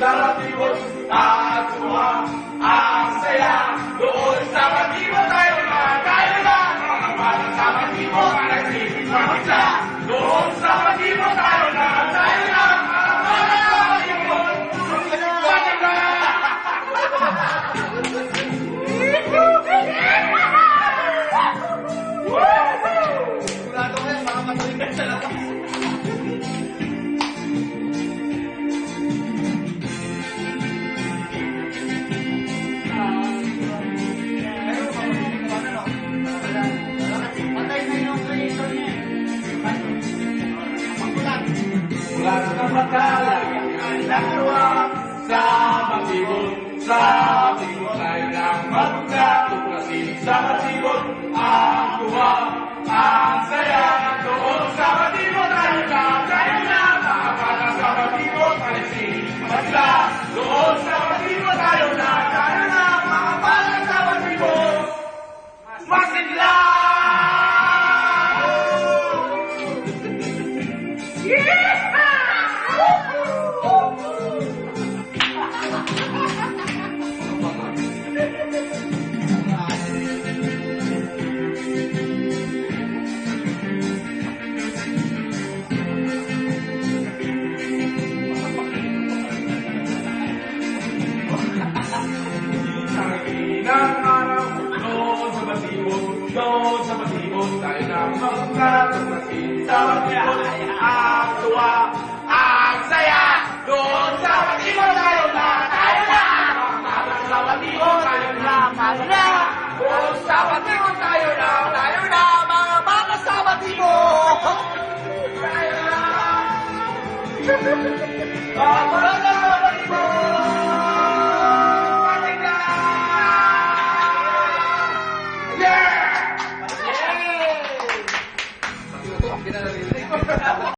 sa Batibot at tuwa ang saya. Doon sa Batibot tayo na mga bata sa Batibot ang nagsisimula. Doon sa Batibot tayo na mga bata sa Batibot. Sigurado ko yan, baka matuloy ka sa labas. Mula sa pagkalagyan ang dalawa sa Batibot, sa Batibot tayo ng magka. Tuklasin sa Batibot ang tuwa, ang saya. Doon sa Batibot tayo na mga bata sa Batibot alisin magla. Doon sa Batibot tayo na mga bata sa Batibot masigla. Ng araw, doon sa Batibot tayo na magkatuklasin sa Batibot ang tuwa, ang saya. Doon sa Batibot tayo na sa Batibot tayo na doon sa Batibot tayo na mga bata sa Batibot tayo na